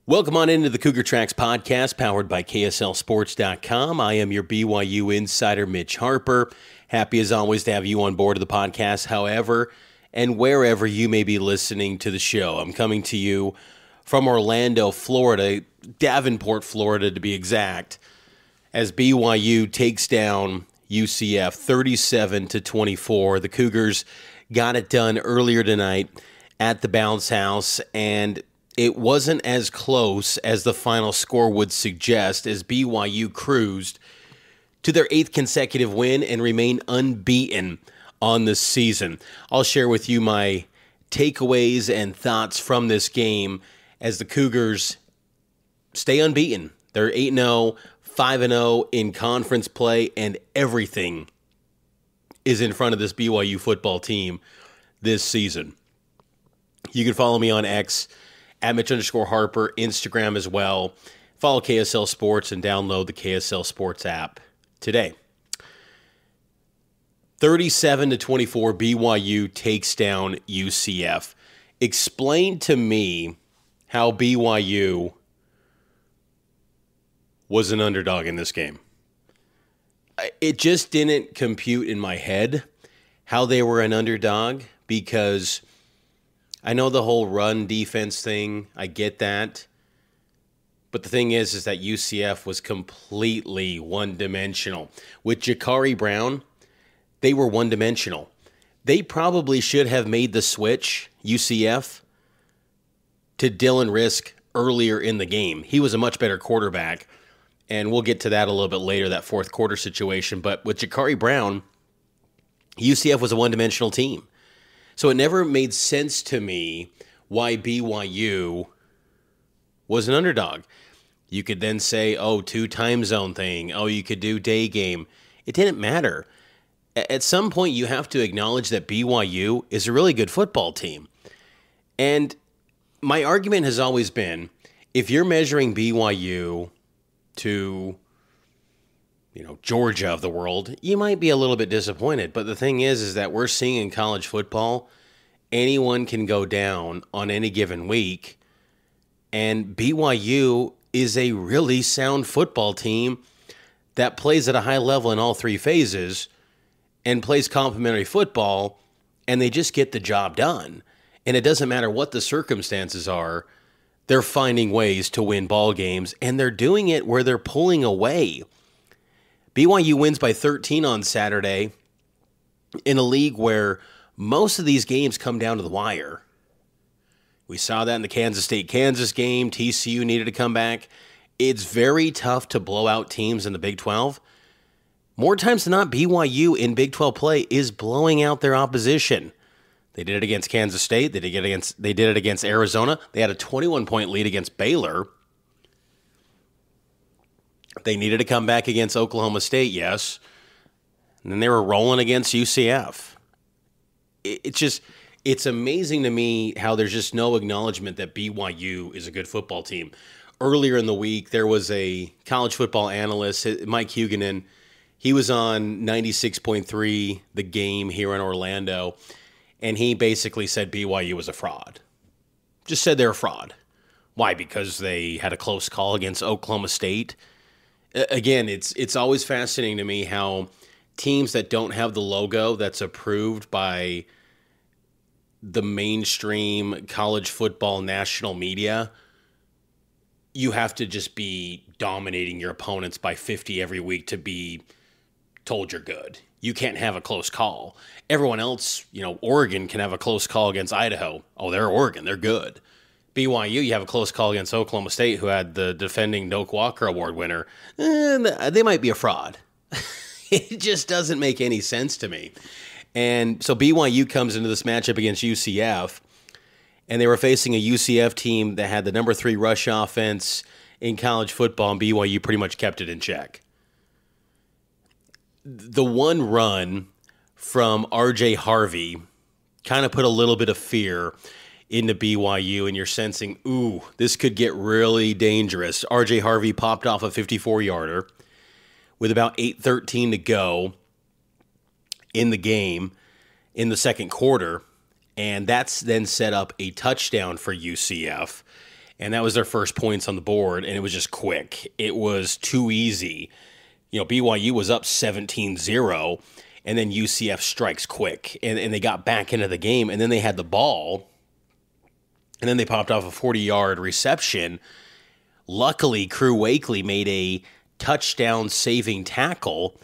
Welcome on into the Cougar Tracks podcast, powered by KSLSports.com. I am your BYU insider, Mitch Harper. Happy as always to have you on board of the podcast, however and wherever you may be listening to the show. I'm coming to you from Orlando, Florida, Davenport, Florida to be exact, as BYU takes down UCF 37-24. The Cougars got it done earlier tonight at the Bounce House, and it wasn't as close as the final score would suggest, as BYU cruised to their 8th consecutive win and remain unbeaten on the season. I'll share with you my takeaways and thoughts from this game as the Cougars stay unbeaten. They're 8-0, 5-0 in conference play, and everything is in front of this BYU football team this season. You can follow me on X at Mitch_Harper, Instagram as well. Follow KSL Sports and download the KSL Sports app today. 37-24, BYU takes down UCF. Explain to me how BYU was an underdog in this game. It just didn't compute in my head how they were an underdog, because I know the whole run defense thing. I get that. But the thing is that UCF was completely one-dimensional. With Jakari Brown, they were one-dimensional. They probably should have made the switch, UCF, to Dylan Risk earlier in the game. He was a much better quarterback, and we'll get to that a little bit later, that fourth quarter situation. But with Jakari Brown, UCF was a one-dimensional team. So it never made sense to me why BYU was an underdog. You could then say, oh, 2 time zone thing. Oh, you could do day game. It didn't matter. At some point, you have to acknowledge that BYU is a really good football team. And my argument has always been, if you're measuring BYU to Georgia of the world, you might be a little bit disappointed. But the thing is that we're seeing in college football, anyone can go down on any given week. And BYU is a really sound football team that plays at a high level in all 3 phases and plays complementary football, and they just get the job done. And it doesn't matter what the circumstances are, they're finding ways to win ball games, and they're doing it where they're pulling away. BYU wins by 13 on Saturday in a league where most of these games come down to the wire. We saw that in the Kansas State-Kansas game. TCU needed to come back. It's very tough to blow out teams in the Big 12. More times than not, BYU in Big 12 play is blowing out their opposition. They did it against Kansas State. They did it against Arizona. They had a 21-point lead against Baylor. They needed to come back against Oklahoma State, yes. And then they were rolling against UCF. It's amazing to me how there's just no acknowledgement that BYU is a good football team. Earlier in the week, there was a college football analyst, Mike Huguenin. He was on 96.3 The Game here in Orlando, and he basically said BYU was a fraud. Just said they're a fraud. Why? Because they had a close call against Oklahoma State. Again, it's always fascinating to me how teams that don't have the logo that's approved by the mainstream college football national media, you have to just be dominating your opponents by 50 every week to be told you're good. You can't have a close call. Everyone else, Oregon can have a close call against Idaho. Oh, they're Oregon. They're good. BYU, you have a close call against Oklahoma State, who had the defending Doak Walker Award winner. They might be a fraud. It just doesn't make any sense to me. And so BYU comes into this matchup against UCF, and they were facing a UCF team that had the number 3 rush offense in college football, and BYU pretty much kept it in check. The one run from R.J. Harvey kind of put a little bit of fear into BYU, and you're sensing, ooh, this could get really dangerous. R.J. Harvey popped off a 54-yarder with about 8:13 to go in the game in the second quarter, and that's then set up a touchdown for UCF. and that was their first points on the board, and it was just quick. It was too easy. BYU was up 17-0, and then UCF strikes quick, and they got back into the game, and then they had the ball, and then they popped off a 40-yard reception. Luckily, Crew Wakely made a touchdown-saving tackle,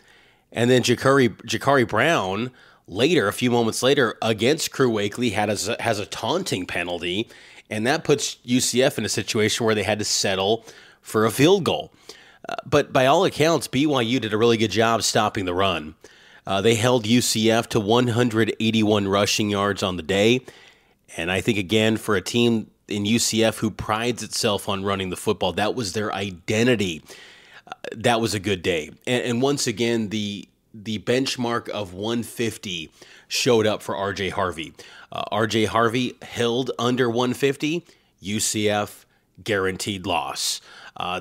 and then Jakari Brown later, a few moments later, against Crew Wakely has a taunting penalty, and that puts UCF in a situation where they had to settle for a field goal. But by all accounts, BYU did a really good job stopping the run. They held UCF to 181 rushing yards on the day, and I think, again, for a team in UCF who prides itself on running the football, that was their identity. That was a good day. And once again, the benchmark of 150 showed up for R.J. Harvey. R.J. Harvey held under 150. UCF guaranteed loss.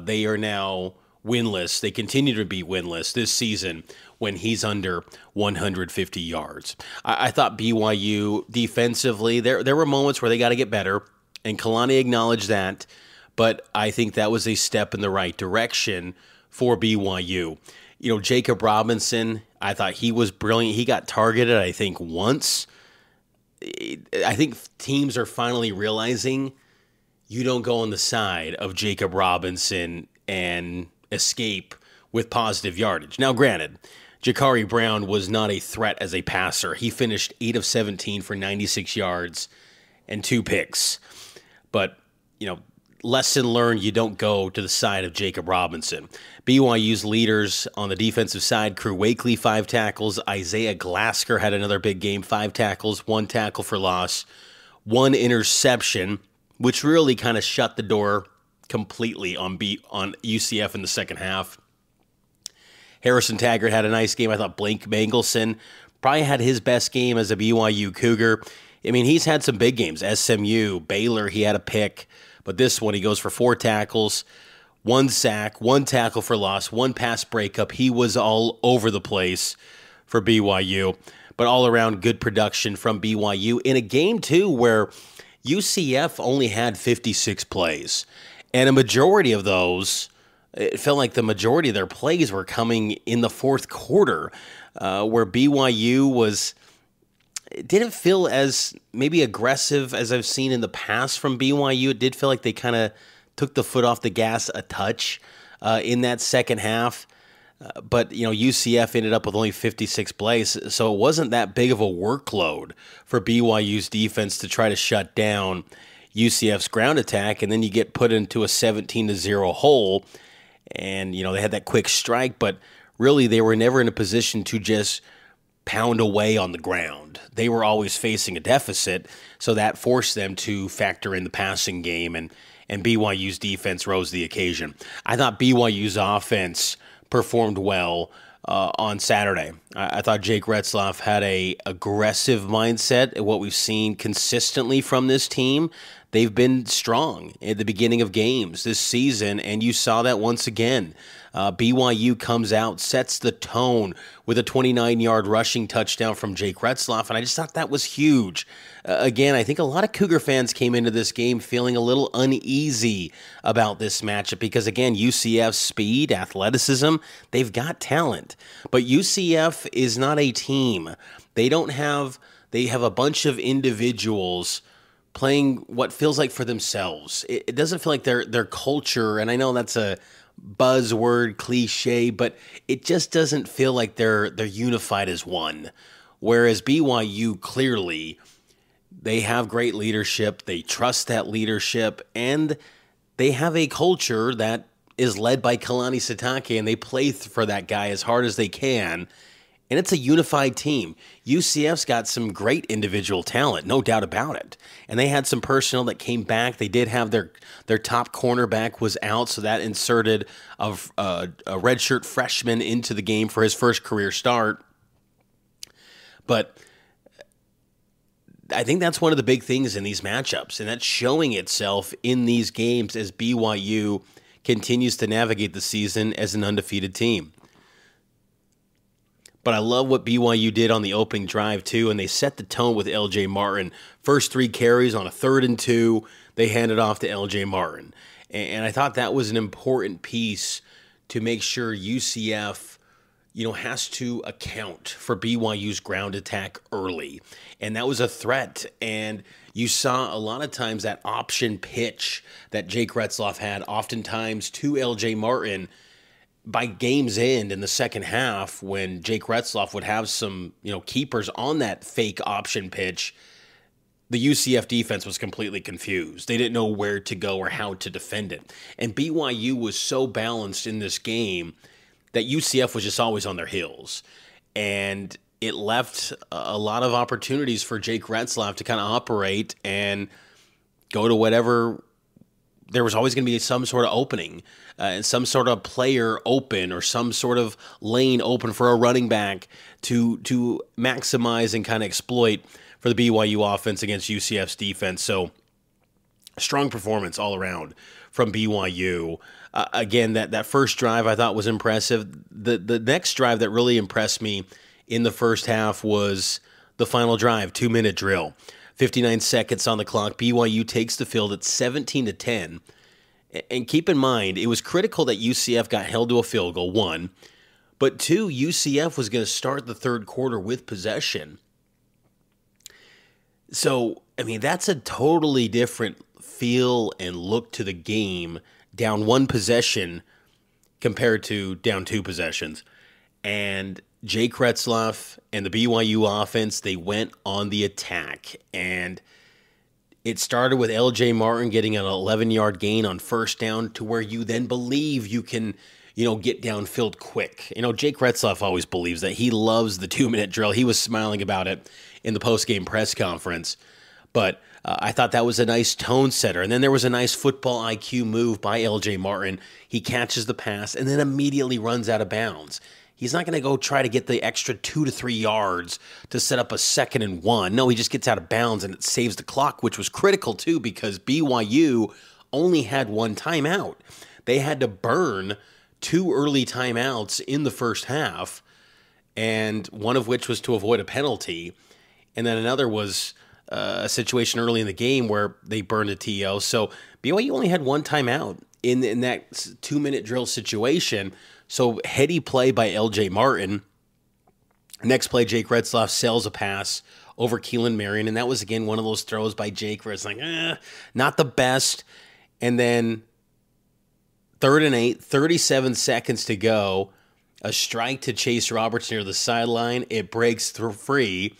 They are now winless. They continue to be winless this season when he's under 150 yards. I thought BYU defensively, there were moments where they got to get better, and Kalani acknowledged that, but I think that was a step in the right direction for BYU. Jacob Robinson, I thought he was brilliant. He got targeted, I think, once. I think teams are finally realizing you don't go on the side of Jacob Robinson and escape with positive yardage. Now, granted, Jakari Brown was not a threat as a passer. He finished 8 of 17 for 96 yards and 2 picks. But, lesson learned, you don't go to the side of Jacob Robinson. BYU's leaders on the defensive side, Crew Wakely, 5 tackles. Isaiah Glasker had another big game, 5 tackles, 1 tackle for loss, 1 interception, which really kind of shut the door completely on UCF in the second half. Harrison Taggart had a nice game. I thought Blake Mangelson probably had his best game as a BYU Cougar. I mean, he's had some big games. SMU, Baylor, he had a pick. But this one, he goes for 4 tackles, 1 sack, 1 tackle for loss, 1 pass breakup. He was all over the place for BYU. But all around, good production from BYU in a game, too, where UCF only had 56 plays. And a majority of those, it felt like the majority of their plays were coming in the fourth quarter, where BYU was... It didn't feel as maybe aggressive as I've seen in the past from BYU. It did feel like they kind of took the foot off the gas a touch in that second half. But, UCF ended up with only 56 plays, so it wasn't that big of a workload for BYU's defense to try to shut down UCF's ground attack, and then you get put into a 17-0 hole, and, they had that quick strike, but really they were never in a position to just pound away on the ground. They were always facing a deficit, so that forced them to factor in the passing game, and BYU's defense rose to the occasion. I thought BYU's offense performed well on Saturday. I thought Jake Retzlaff had a aggressive mindset, what we've seen consistently from this team. They've been strong at the beginning of games this season, and you saw that once again. BYU comes out, sets the tone with a 29-yard rushing touchdown from Jake Retzlaff, and I just thought that was huge. Again, I think a lot of Cougar fans came into this game feeling a little uneasy about this matchup because, again, UCF's speed, athleticism, they've got talent. But UCF is not a team. They have a bunch of individuals playing what feels like for themselves. It doesn't feel like their culture, and I know that's a buzzword cliche, but it just doesn't feel like they're unified as one. Whereas BYU, clearly, they have great leadership, they trust that leadership, and they have a culture that is led by Kalani Sitake, and they play for that guy as hard as they can. And it's a unified team. UCF's got some great individual talent, no doubt about it. And they had some personnel that came back. They did have their top cornerback was out, so that inserted a redshirt freshman into the game for his first career start. But I think that's one of the big things in these matchups, and that's showing itself in these games as BYU continues to navigate the season as an undefeated team. But I love what BYU did on the opening drive, too, and they set the tone with L.J. Martin. First 3 carries on a 3rd and 2. they handed off to LJ Martin. And I thought that was an important piece to make sure UCF, has to account for BYU's ground attack early. And that was a threat. And you saw a lot of times that option pitch that Jake Retzloff had, oftentimes to LJ Martin, by game's end in the second half, when Jake Retzloff would have some, keepers on that fake option pitch, the UCF defense was completely confused. They didn't know where to go or how to defend it. And BYU was so balanced in this game that UCF was just always on their heels. And it left a lot of opportunities for Jake Retzloff to kind of operate and go to whatever. There was always going to be some sort of opening and some sort of player open or some sort of lane open for a running back to maximize and kind of exploit for the BYU offense against UCF's defense. So strong performance all around from BYU. Again, that first drive I thought was impressive. The next drive that really impressed me in the first half was the final drive, 2-minute drill. 59 seconds on the clock. BYU takes the field at 17-10. And keep in mind, it was critical that UCF got held to a field goal, 1. But 2, UCF was going to start the third quarter with possession. So, that's a totally different feel and look to the game, down 1 possession compared to down 2 possessions. And Jake Retzloff and the BYU offense, they went on the attack. And it started with LJ Martin getting an 11-yard gain on first down to where you then believe you can, get downfield quick. Jake Retzloff always believes that. He loves the 2-minute drill. He was smiling about it in the postgame press conference. But I thought that was a nice tone setter. And then there was a nice football IQ move by LJ Martin. He catches the pass and then immediately runs out of bounds. He's not going to go try to get the extra 2 to 3 yards to set up a 2nd and 1. No, he just gets out of bounds and it saves the clock, which was critical too because BYU only had 1 timeout. They had to burn 2 early timeouts in the first half, and one of which was to avoid a penalty. And then another was a situation early in the game where they burned a TO. So BYU only had 1 timeout in that 2-minute drill situation. So heady play by LJ Martin. Next play, Jake Retzloff sells a pass over Keelan Marion, and that was, again, one of those throws by Jake where it's like, not the best. And then 3rd and 8, 37 seconds to go, a strike to Chase Roberts near the sideline. It breaks through free,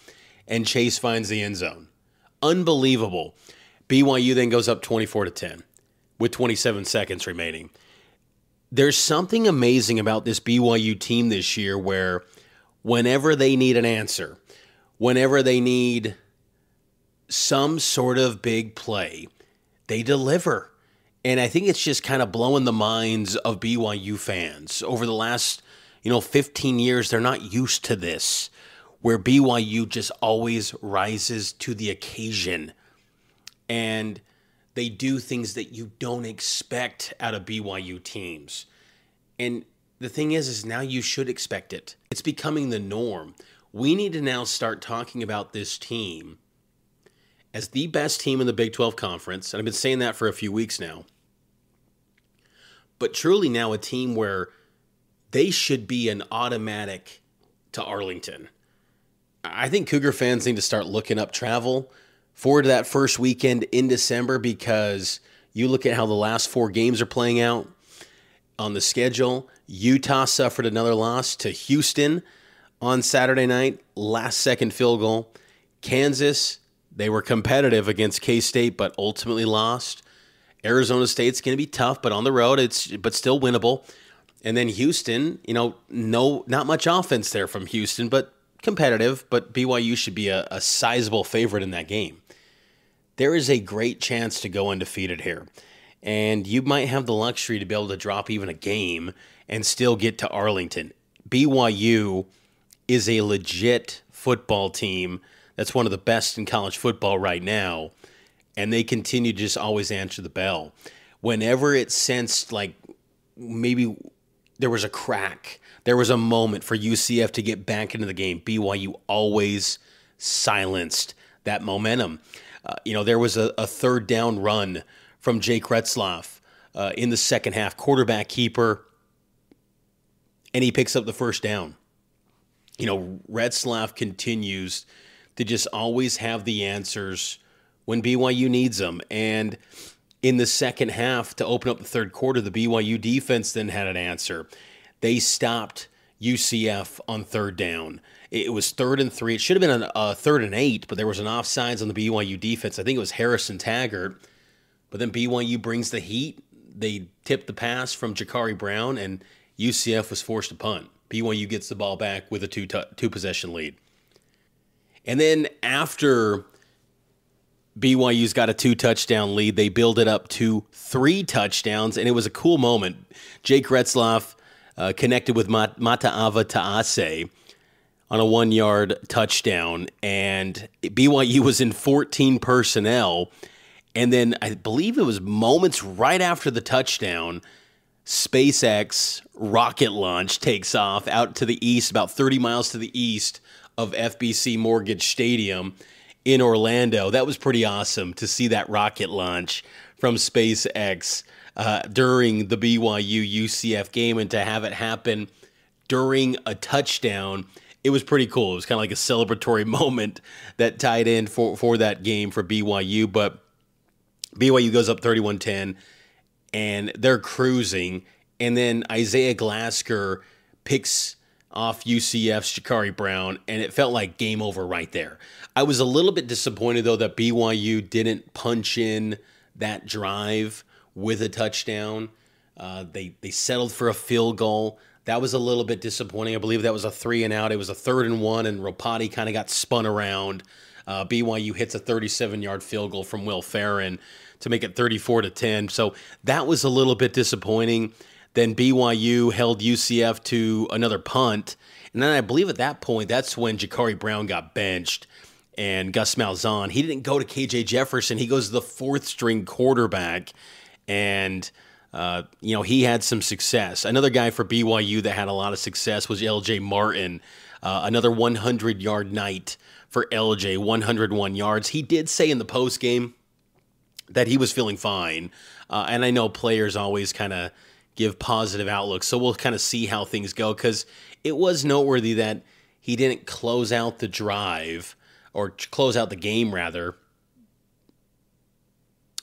and Chase finds the end zone. Unbelievable. BYU then goes up 24-10 with 27 seconds remaining. There's something amazing about this BYU team this year where whenever they need an answer, whenever they need some sort of big play, they deliver. And I think it's just kind of blowing the minds of BYU fans. Over the last, 15 years, they're not used to this, where BYU just always rises to the occasion. And they do things that you don't expect out of BYU teams. And the thing is now you should expect it. It's becoming the norm. We need to now start talking about this team as the best team in the Big 12 Conference. And I've been saying that for a few weeks now. But truly now a team where they should be an automatic to Arlington. I think Cougar fans need to start looking up travel forward to that first weekend in December, because you look at how the last 4 games are playing out on the schedule. Utah suffered another loss to Houston on Saturday night, last-second field goal. Kansas, they were competitive against K-State, but ultimately lost. Arizona State's going to be tough, but on the road, but still winnable. And then Houston, not much offense there from Houston, but competitive. But BYU should be a sizable favorite in that game. There is a great chance to go undefeated here. And you might have the luxury to be able to drop even a game and still get to Arlington. BYU is a legit football team that's one of the best in college football right now, and they continue to just always answer the bell. Whenever it sensed like maybe there was a crack, there was a moment for UCF to get back into the game, BYU always silenced that momentum. There was a third down run from Jake Retzlaff in the second half, quarterback keeper, and he picks up the first down. Retzlaff continues to just always have the answers when BYU needs them. And in the second half, to open up the third quarter, the BYU defense then had an answer. They stopped UCF on third down. It was 3rd and 3. It should have been a 3rd and 8, but there was an offsides on the BYU defense. I think it was Harrison Taggart. But then BYU brings the heat. They tip the pass from Jakari Brown, and UCF was forced to punt. BYU gets the ball back with a two-possession lead. And then after BYU's got a 2-touchdown lead, they build it up to 3 touchdowns, and it was a cool moment. Jake Retzlaff connected with Mata'ava Ta'ase on a 1-yard touchdown, and BYU was in 14 personnel. And then I believe it was moments right after the touchdown, SpaceX rocket launch takes off out to the east, about 30 miles to the east of FBC Mortgage Stadium in Orlando. That was pretty awesome to see that rocket launch from SpaceX during the BYU UCF game, and to have it happen during a touchdown. It was pretty cool. It was kind of like a celebratory moment that tied in for that game for BYU. But BYU goes up 31-10, and they're cruising. And then Isaiah Glasker picks off UCF's Jakari Brown, and it felt like game over right there. I was a little bit disappointed, though, that BYU didn't punch in that drive with a touchdown. They settled for a field goal. That was a little bit disappointing. I believe that was a 3-and-out. It was a 3rd-and-1, and Ropati kind of got spun around. BYU hits a 37-yard field goal from Will Farron to make it 34-10. So that was a little bit disappointing. Then BYU held UCF to another punt. And then I believe at that point, that's when Jakari Brown got benched and Gus Malzahn. He didn't go to KJ Jefferson. He goes to the 4th-string quarterback. And, he had some success. Another guy for BYU that had a lot of success was LJ Martin. Another 100-yard night for LJ, 101 yards. He did say in the postgame that he was feeling fine. And I know players always kind of give positive outlooks, so we'll kind of see how things go, because it was noteworthy that he didn't close out the drive, or close out the game, rather,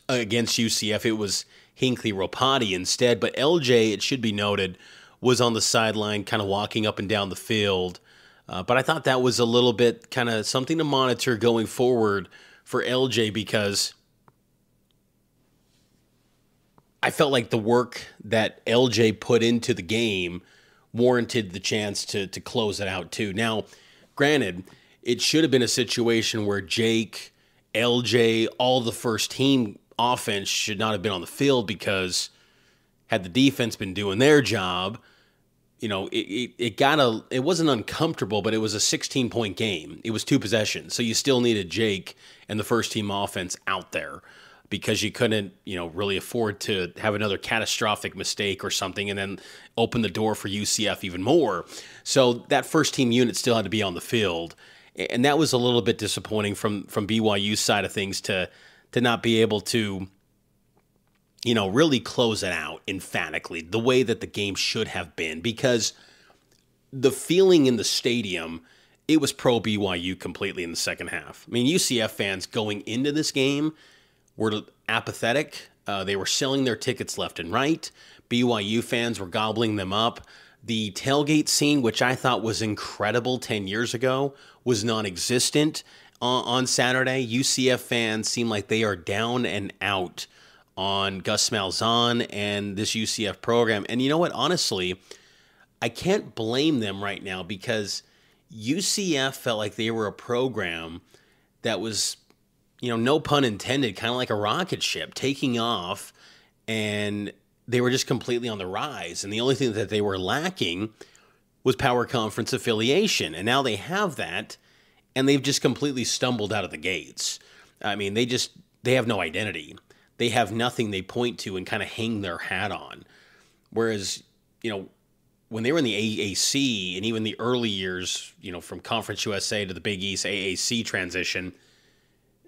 against UCF. It was Hinckley Ropati instead, but LJ, it should be noted, was on the sideline kind of walking up and down the field. But I thought that was a little bit kind of something to monitor going forward for LJ, because I felt like the work that LJ put into the game warranted the chance to close it out too. Now, granted, it should have been a situation where Jake, LJ, all the first team offense should not have been on the field, because had the defense been doing their job, it wasn't uncomfortable, but it was a 16-point game. It was 2 possessions. So you still needed Jake and the first team offense out there, because you couldn't, really afford to have another catastrophic mistake or something and then open the door for UCF even more. So that first team unit still had to be on the field. And that was a little bit disappointing from BYU's side of things to not be able to, really close it out emphatically the way that the game should have been, because the feeling in the stadium, it was pro BYU completely in the second half. I mean, UCF fans going into this game were apathetic. They were selling their tickets left and right. BYU fans were gobbling them up. The tailgate scene, which I thought was incredible 10 years ago, was non-existent on Saturday. UCF fans seem like they are down and out on Gus Malzahn and this UCF program. And you know what? Honestly, I can't blame them right now, because UCF felt like they were a program that was, no pun intended, kind of like a rocket ship taking off, and they were just completely on the rise. And the only thing that they were lacking was power conference affiliation. And now they have that, and they've just completely stumbled out of the gates. I mean, they have no identity. They have nothing they point to and kind of hang their hat on. Whereas, when they were in the AAC, and even the early years, from Conference USA to the Big East AAC transition,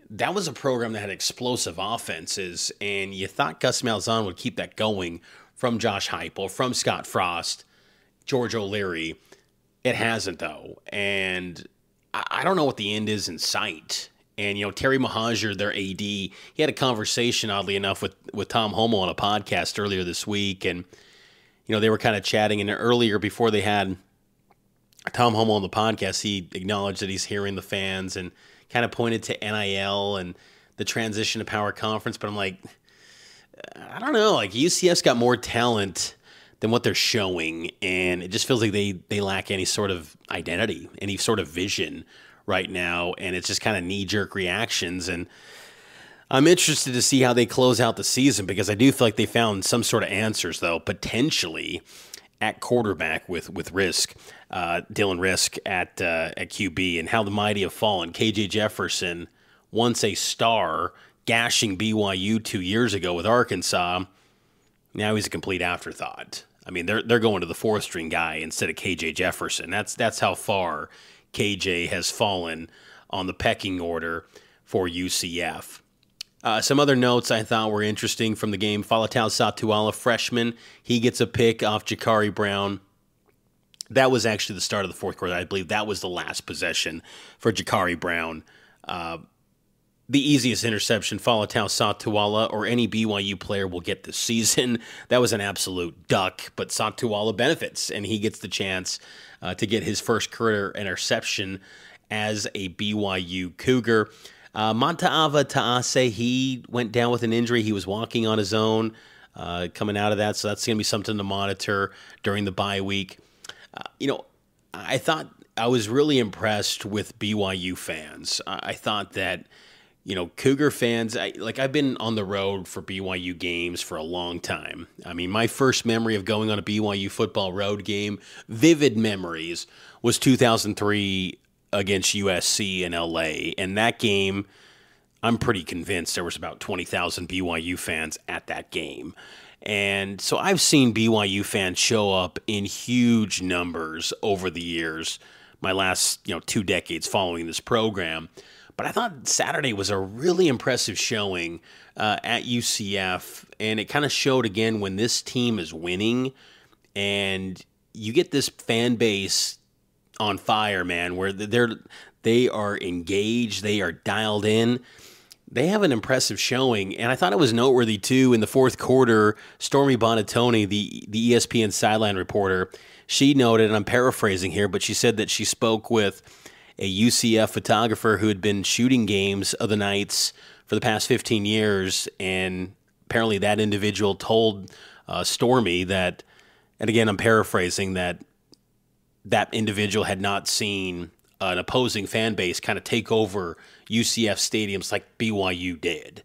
that was a program that had explosive offenses, and you thought Gus Malzahn would keep that going from Josh Heupel, from Scott Frost, George O'Leary. It hasn't, though, and I don't know what the end is in sight. And, Terry Mohajir, their AD, he had a conversation, oddly enough, with Tom Homo on a podcast earlier this week, and, they were kind of chatting, and earlier, before they had Tom Homo on the podcast, he acknowledged that he's hearing the fans and kind of pointed to NIL and the transition to power conference. But I'm like, I don't know. Like, UCF's got more talent than what they're showing, and it just feels like they lack any sort of identity, any sort of vision right now, and it's just kind of knee-jerk reactions. And I'm interested to see how they close out the season, because I do feel like they found some sort of answers, though, potentially at quarterback with Risk, Dylan Risk at QB, and how the mighty have fallen. KJ Jefferson, once a star, gashing BYU 2 years ago with Arkansas, now he's a complete afterthought. I mean, they're going to the fourth-string guy instead of KJ Jefferson. That's how far KJ has fallen on the pecking order for UCF. Some other notes I thought were interesting from the game. Falatau Satuala, freshman, he gets a pick off Jakari Brown. That was actually the start of the fourth quarter. I believe that was the last possession for Jakari Brown. The easiest interception Falatau Satuala or any BYU player will get this season. That was an absolute duck, but Satuala benefits, and he gets the chance to get his first career interception as a BYU Cougar. Manta'ava Ta'ase, he went down with an injury. He was walking on his own coming out of that, so that's going to be something to monitor during the bye week. I thought I was really impressed with BYU fans. I thought that, Cougar fans, I've been on the road for BYU games for a long time. I mean, my first memory of going on a BYU football road game, vivid memories, was 2003 against USC in LA. And that game, I'm pretty convinced there was about 20,000 BYU fans at that game. And so I've seen BYU fans show up in huge numbers over the years, my last 2 decades following this program. But I thought Saturday was a really impressive showing at UCF, and it kind of showed again when this team is winning and you get this fan base on fire, man, where they are engaged, they are dialed in. They have an impressive showing, and I thought it was noteworthy, too, in the fourth quarter. Stormy Bonatoni, the ESPN sideline reporter, she noted, and I'm paraphrasing here, but she said that she spoke with a UCF photographer who had been shooting games of the Knights for the past 15 years, and apparently that individual told Stormy that, and again, I'm paraphrasing, that individual had not seen an opposing fan base kind of take over UCF stadiums like BYU did.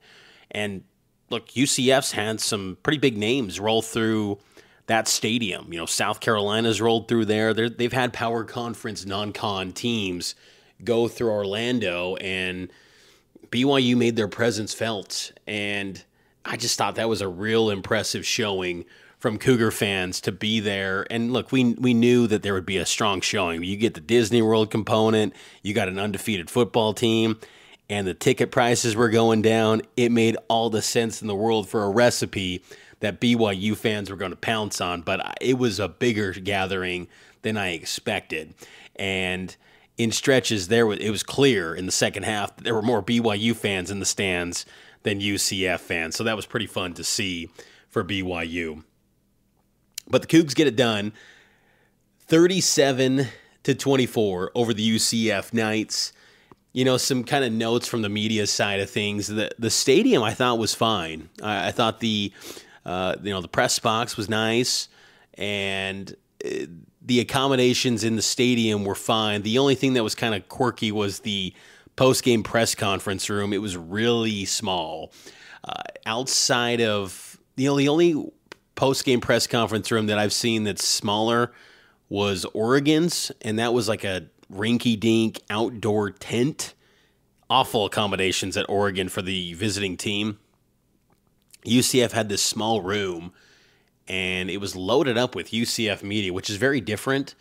And look, UCF's had some pretty big names roll through that stadium. South Carolina's rolled through there. They've had power conference non-con teams go through Orlando, and BYU made their presence felt. And I just thought that was a real impressive showing from Cougar fans to be there. And look, we knew that there would be a strong showing. You get the Disney World component, you got an undefeated football team, and the ticket prices were going down. It made all the sense in the world for a recipe that BYU fans were going to pounce on, but it was a bigger gathering than I expected. And in stretches, it was clear in the second half that there were more BYU fans in the stands than UCF fans, so that was pretty fun to see for BYU. But the Cougs get it done, 37-24 over the UCF Knights. Some kind of notes from the media side of things. The stadium I thought was fine. I thought the press box was nice, and the accommodations in the stadium were fine. The only thing that was kind of quirky was the post-game press conference room. It was really small. Outside of the only post-game press conference room that I've seen that's smaller was Oregon's, and that was like a rinky-dink outdoor tent. Awful accommodations at Oregon for the visiting team. UCF had this small room, and it was loaded up with UCF media, which is very different.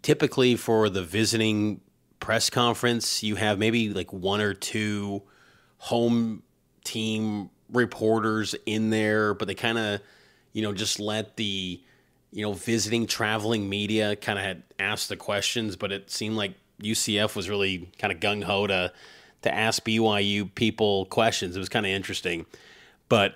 Typically for the visiting press conference, you have maybe like one or two home team reporters in there, but they kind of, just let the, visiting, traveling media kind of had asked the questions, but it seemed like UCF was really kind of gung-ho to ask BYU people questions. It was kind of interesting. But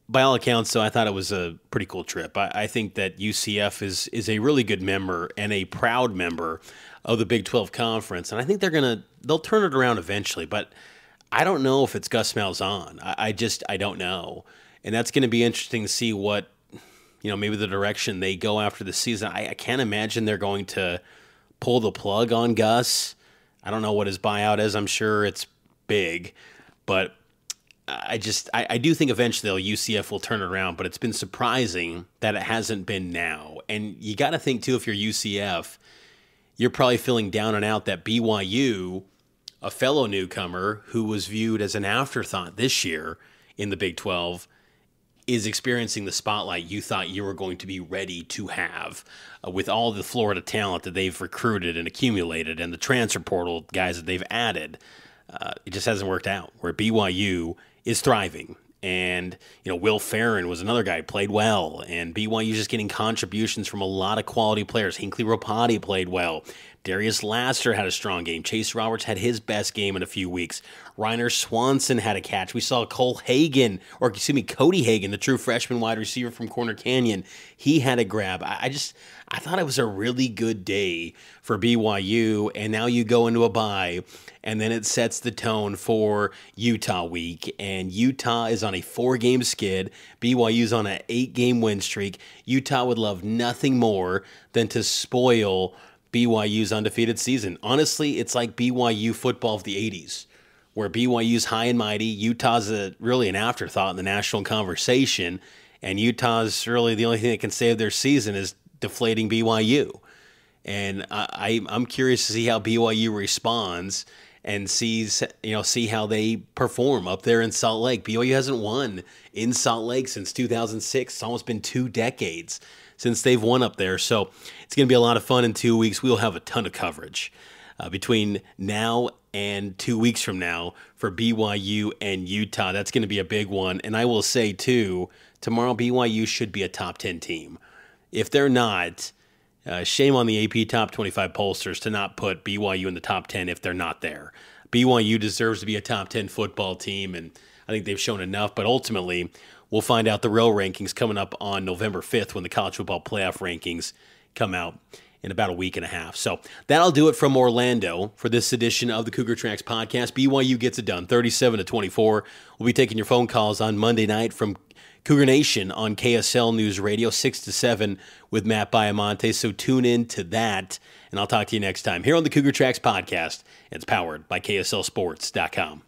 by all accounts, so I thought it was a pretty cool trip. I think that UCF is a really good member and a proud member of the Big 12 Conference, and I think they'll turn it around eventually. But I don't know if it's Gus Malzahn. I don't know, and that's going to be interesting to see what maybe the direction they go after the season. I can't imagine they're going to pull the plug on Gus. I don't know what his buyout is. I'm sure it's big, but I do think eventually UCF will turn it around, but it's been surprising that it hasn't been now. And you got to think, too, if you're UCF, you're probably feeling down and out that BYU, a fellow newcomer who was viewed as an afterthought this year in the Big 12, is experiencing the spotlight you thought you were going to be ready to have with all the Florida talent that they've recruited and accumulated and the transfer portal guys that they've added. It just hasn't worked out, where BYU is thriving. And, Will Farron was another guy who played well. And BYU is just getting contributions from a lot of quality players. Hinkley Rapati played well. Darius Laster had a strong game. Chase Roberts had his best game in a few weeks. Reiner Swanson had a catch. We saw Cody Hagan, the true freshman wide receiver from Corner Canyon. He had a grab. I thought it was a really good day for BYU, and now you go into a bye, and then it sets the tone for Utah week, and Utah is on a 4-game skid. BYU's on an 8-game win streak. Utah would love nothing more than to spoil BYU's undefeated season. Honestly, it's like BYU football of the 80s, where BYU's high and mighty, Utah's really an afterthought in the national conversation, and Utah's really the only thing that can save their season is deflating BYU. And I'm curious to see how BYU responds and see how they perform up there in Salt Lake. BYU hasn't won in Salt Lake since 2006. It's almost been 2 decades since they've won up there. So it's going to be a lot of fun in 2 weeks. We'll have a ton of coverage between now and 2 weeks from now for BYU and Utah. That's going to be a big one. And I will say, too, tomorrow BYU should be a top 10 team. If they're not, shame on the AP Top 25 pollsters to not put BYU in the top 10 if they're not there. BYU deserves to be a top 10 football team, and I think they've shown enough. But ultimately, we'll find out the real rankings coming up on November 5th when the college football playoff rankings come out in about a week and a half. So that'll do it from Orlando for this edition of the Cougar Tracks podcast. BYU gets it done, 37-24. We'll be taking your phone calls on Monday night from Cougar Nation on KSL News Radio, 6 to 7 with Matt Baiamonte. So tune in to that, and I'll talk to you next time here on the Cougar Tracks podcast. It's powered by KSLSports.com.